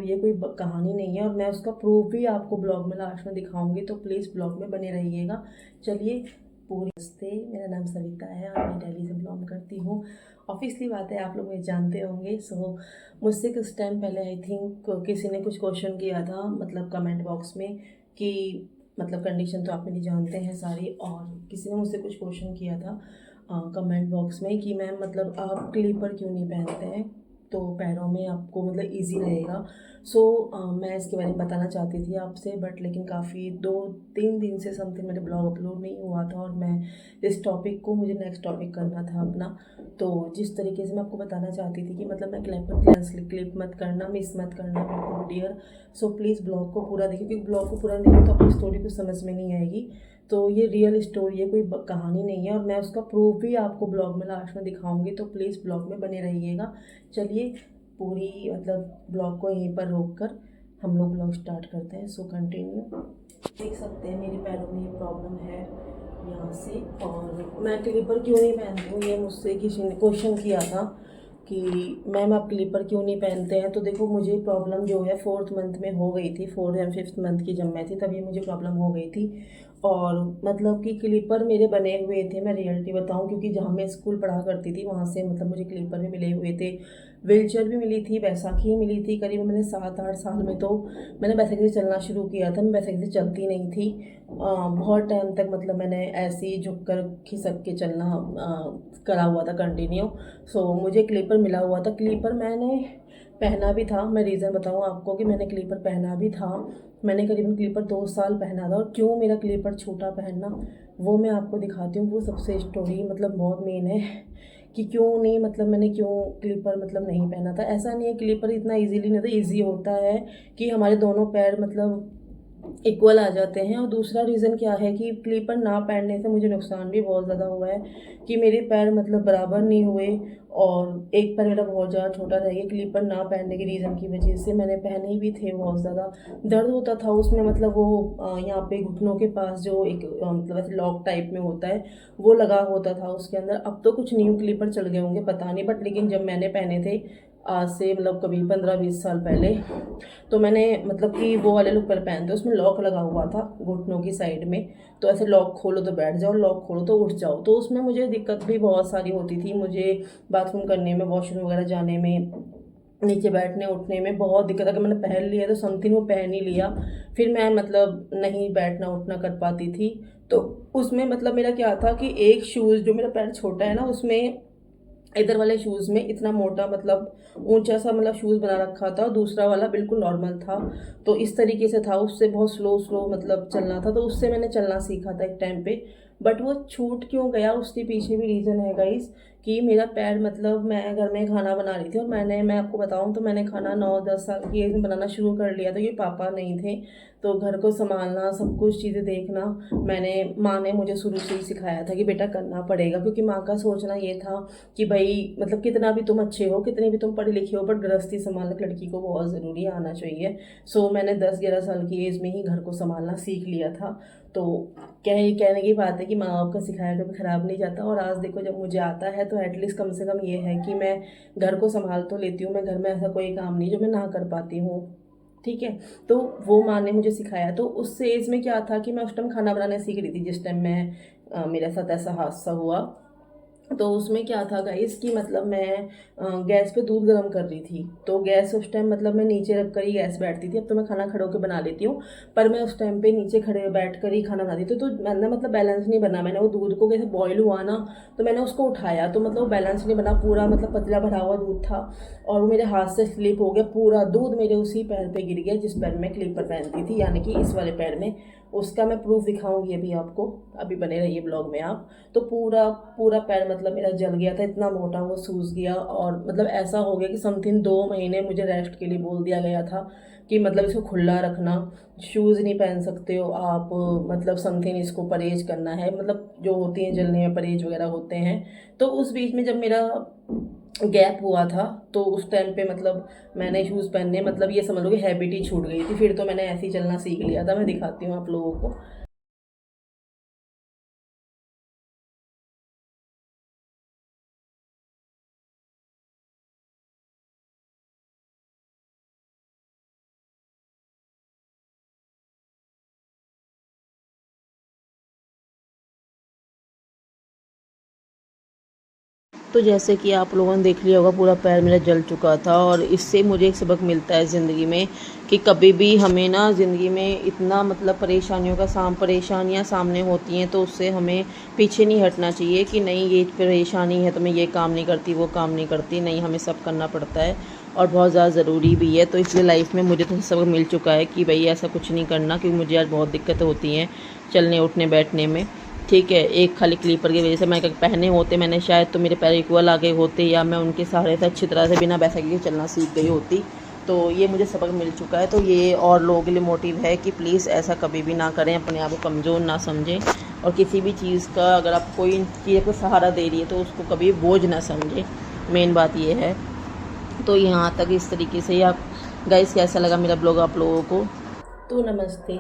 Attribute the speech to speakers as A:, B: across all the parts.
A: ये कोई कहानी नहीं है और मैं उसका प्रूफ भी आपको ब्लॉग में लास्ट में दिखाऊंगी, तो प्लीज़ ब्लॉग में बने रहिएगा। चलिए पूरी नमस्ते, मेरा नाम सविता है और मैं दिल्ली से बिलोंग करती हूँ। ऑब्वियसली बात है, आप लोग मुझे जानते होंगे। सो मुझसे कुछ टाइम पहले आई थिंक किसी ने कुछ क्वेश्चन किया था, मतलब कमेंट बॉक्स में, कि मतलब कंडीशन तो आप मेरी जानते हैं सारी, और किसी ने मुझसे कुछ क्वेश्चन किया था कमेंट बॉक्स में कि मैम मतलब आप क्लीपर क्यों नहीं पहनते हैं, तो पैरों में आपको मतलब इजी रहेगा। सो मैं इसके बारे में बताना चाहती थी आपसे, बट लेकिन काफ़ी 2-3 दिन से समथिंग मेरे ब्लॉग अपलोड नहीं हुआ था और मैं इस टॉपिक को, मुझे नेक्स्ट टॉपिक करना था अपना। तो जिस तरीके से मैं आपको बताना चाहती थी कि मतलब मैं क्लिप मत करना, मिस मत करना बिल्कुल डियर। सो प्लीज़ ब्लॉग को पूरा देखिए, क्योंकि ब्लॉग को पूरा देखिए तो आपकी स्टोरी को समझ में नहीं आएगी। तो ये रियल स्टोरी है, कोई कहानी नहीं है, और मैं उसका प्रूफ भी आपको ब्लॉग में लास्ट में दिखाऊंगी, तो प्लीज़ ब्लॉग में बने रहिएगा। चलिए पूरी मतलब ब्लॉग को यहीं पर रोक कर हम लोग ब्लॉग स्टार्ट करते हैं। So continue. देख सकते हैं मेरे पैरों में ये प्रॉब्लम है यहाँ से, और मैं क्लिपर क्यों नहीं पहनती हूँ, ये मुझसे किसी ने क्वेश्चन किया था कि मैम आप क्लिपर क्यों नहीं पहनते हैं। तो देखो मुझे प्रॉब्लम जो है 4th मंथ में हो गई थी, 4th या 5th मंथ की जब मैं थी तभी मुझे प्रॉब्लम हो गई थी। और मतलब कि क्लिपर मेरे बने हुए थे, मैं रियलिटी बताऊं, क्योंकि जहाँ मैं स्कूल पढ़ा करती थी वहाँ से मतलब मुझे क्लिपर भी मिले हुए थे, व्हीलचेयर भी मिली थी, बैसाखी मिली थी। करीब मैंने 7-8 साल में तो मैंने बैसाखी से चलना शुरू किया था। मैं बैसाखी से चलती नहीं थी बहुत टाइम तक, मतलब मैंने ऐसे ही झुक कर खिसक के चलना करा हुआ था कंटिन्यू। सो मुझे क्लिपर मिला हुआ था, क्लिपर मैंने पहना भी था। मैं रीज़न बताऊँ आपको कि मैंने क्लिपर पहना भी था, मैंने करीबन क्लिपर 2 साल पहना था। और क्यों मेरा क्लिपर छोटा पहनना, वो मैं आपको दिखाती हूँ। वो सबसे स्टोरी मतलब बहुत मेन है कि क्यों नहीं, मतलब मैंने क्यों क्लिपर मतलब नहीं पहना था। ऐसा नहीं है, क्लिपर इतना इजीली नहीं था, इजी होता है कि हमारे दोनों पैर मतलब इक्वल आ जाते हैं। और दूसरा रीज़न क्या है कि क्लिपर ना पहनने से मुझे नुकसान भी बहुत ज़्यादा हुआ है कि मेरे पैर मतलब बराबर नहीं हुए, और एक पैर मेरा बहुत ज़्यादा छोटा रह गया क्लिपर ना पहनने के रीज़न की वजह से। मैंने पहने भी थे, बहुत ज़्यादा दर्द होता था उसमें, मतलब वो यहाँ पे घुटनों के पास जो एक मतलब ऐसे लॉक टाइप में होता है वो लगा होता था उसके अंदर। अब तो कुछ न्यू क्लिपर चल गए होंगे पता नहीं, बट लेकिन जब मैंने पहने थे आज से मतलब कभी 15-20 साल पहले, तो मैंने मतलब कि वो वाले लोग पहले पहनते, उसमें लॉक लगा हुआ था घुटनों की साइड में। तो ऐसे लॉक खोलो तो बैठ जाओ, लॉक खोलो तो उठ जाओ। तो उसमें मुझे दिक्कत भी बहुत सारी होती थी, मुझे बाथरूम करने में, वॉशरूम वगैरह जाने में, नीचे बैठने उठने में बहुत दिक्कत। अगर मैंने पहन लिया तो समथिंग वो पहन ही लिया, फिर मैं मतलब नहीं बैठना उठना कर पाती थी। तो उसमें मतलब मेरा क्या था कि एक शूज़ जो मेरा पैर छोटा है ना, उसमें इधर वाले शूज़ में इतना मोटा मतलब ऊंचा सा मतलब शूज़ बना रखा था, दूसरा वाला बिल्कुल नॉर्मल था। तो इस तरीके से था, उससे बहुत स्लो स्लो मतलब चलना था, तो उससे मैंने चलना सीखा था एक टाइम पे। बट वो छूट क्यों गया उसके पीछे भी रीज़न है गाइस, कि मेरा पैर मतलब मैं घर में खाना बना रही थी, और मैं आपको बताऊं तो मैंने खाना 9-10 साल की एज में बनाना शुरू कर लिया था। ये पापा नहीं थे तो घर को संभालना, सब कुछ चीज़ें देखना, मैंने माँ ने मुझे शुरू से ही सिखाया था कि बेटा करना पड़ेगा। क्योंकि माँ का सोचना ये था कि भाई मतलब कितना भी तुम अच्छे हो, कितने भी तुम पढ़े लिखे हो, बट गृहस्थी संभालना लड़की को बहुत ज़रूरी आना चाहिए। सो मैंने 10-11 साल की एज में ही घर को संभालना सीख लिया था। तो कहने की बात है कि माँ बाप का सिखाया कभी ख़राब नहीं जाता। और आज देखो जब मुझे आता है तो एटलीस्ट कम से कम ये है कि मैं घर को संभाल तो लेती हूँ। मैं घर में ऐसा कोई काम नहीं जो मैं ना कर पाती हूँ, ठीक है। तो वो माँ ने मुझे सिखाया। तो उस एज में क्या था कि मैं उस टाइम खाना बनाना सीख रही थी जिस टाइम मैं मेरे साथ ऐसा हादसा हुआ। तो उसमें क्या था गाइस कि मतलब मैं गैस पे दूध गर्म कर रही थी, तो गैस उस टाइम मतलब मैं नीचे रख कर ही गैस बैठती थी। अब तो मैं खाना खड़े होकर बना लेती हूँ, पर मैं उस टाइम पे नीचे खड़े बैठ कर ही खाना बनाती थी। तो मैंने मतलब बैलेंस नहीं बना, मैंने वो दूध को कैसे बॉयल हुआ ना, तो मैंने उसको उठाया तो मतलब वो बैलेंस नहीं बना, पूरा मतलब पतला भरा हुआ दूध था, और वो मेरे हाथ से स्लिप हो गया, पूरा दूध मेरे उसी पैर पे गिर गया जिस पैर में क्लिपर पहनती थी, यानी कि इस वाले पैर में। उसका मैं प्रूफ दिखाऊंगी अभी आपको, अभी बने रहिए ब्लॉग में आप। तो पूरा पूरा पैर मतलब मेरा जल गया था, इतना मोटा वो सूज गया। और मतलब ऐसा हो गया कि समथिंग 2 महीने मुझे रेस्ट के लिए बोल दिया गया था कि मतलब इसको खुला रखना, शूज़ नहीं पहन सकते हो आप, मतलब समथिंग इसको परहेज करना है, मतलब जो होती हैं जलने में परहेज वगैरह होते हैं। तो उस बीच में जब मेरा गैप हुआ था तो उस टाइम पे मतलब मैंने शूज़ पहनने मतलब ये समझ लो कि हैबिट ही छूट गई थी। फिर तो मैंने ऐसे ही चलना सीख लिया था। मैं दिखाती हूँ आप लोगों को।
B: तो जैसे कि आप लोगों ने देख लिया होगा, पूरा पैर मेरा जल चुका था। और इससे मुझे एक सबक मिलता है ज़िंदगी में कि कभी भी हमें ना ज़िंदगी में इतना मतलब परेशानियाँ सामने होती हैं, तो उससे हमें पीछे नहीं हटना चाहिए कि नहीं ये परेशानी है तो मैं ये काम नहीं करती, वो काम नहीं करती। नहीं, हमें सब करना पड़ता है और बहुत ज़्यादा ज़रूरी भी है। तो इसलिए लाइफ में मुझे तो सबक मिल चुका है कि भाई ऐसा कुछ नहीं करना, क्योंकि मुझे आज बहुत दिक्कतें होती हैं चलने उठने बैठने में। ठीक है, एक खाली क्लीपर की वजह से मैं पहने होते मैंने शायद तो मेरे पैर इक्वल आ गए होते, या मैं उनके सहारे से अच्छी तरह से बिना बैसाखी के चलना सीख गई होती। तो ये मुझे सबक मिल चुका है। तो ये और लोगों के लिए मोटिव है कि प्लीज़ ऐसा कभी भी ना करें, अपने आप को कमज़ोर ना समझें। और किसी भी चीज़ का अगर आप कोई चीज़ को सहारा दे रही है तो उसको कभी बोझ ना समझें। मेन बात ये है। तो यहाँ तक इस तरीके से ही आप गाइस, कैसा लगा मेरा ब्लॉग आप लोगों को?
A: तो नमस्ते,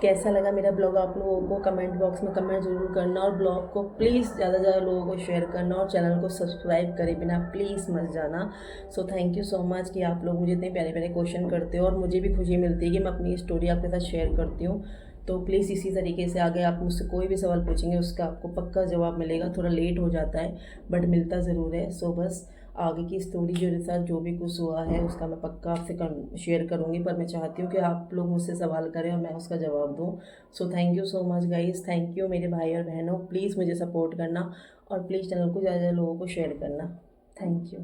A: कैसा लगा मेरा ब्लॉग आप लोगों को कमेंट बॉक्स में कमेंट ज़रूर करना, और ब्लॉग को प्लीज़ ज़्यादा से ज़्यादा लोगों को शेयर करना, और चैनल को सब्सक्राइब करे बिना प्लीज़ मत जाना। So thank you so much कि आप लोग मुझे इतने प्यारे प्यारे क्वेश्चन करते हो, और मुझे भी खुशी मिलती है कि मैं अपनी स्टोरी आपके साथ शेयर करती हूँ। तो प्लीज़ इसी तरीके से आगे आप मुझसे कोई भी सवाल पूछेंगे उसका आपको पक्का जवाब मिलेगा। थोड़ा लेट हो जाता है बट मिलता ज़रूर है। सो बस आगे की स्टोरी जो मेरे साथ जो भी कुछ हुआ है उसका मैं पक्का आपसे शेयर करूँगी, पर मैं चाहती हूँ कि आप लोग मुझसे सवाल करें और मैं उसका जवाब दूँ। So thank you so much guys, thank you मेरे भाई और बहनों, प्लीज़ मुझे सपोर्ट करना और प्लीज़ चैनल को ज़्यादा लोगों को शेयर करना। Thank you.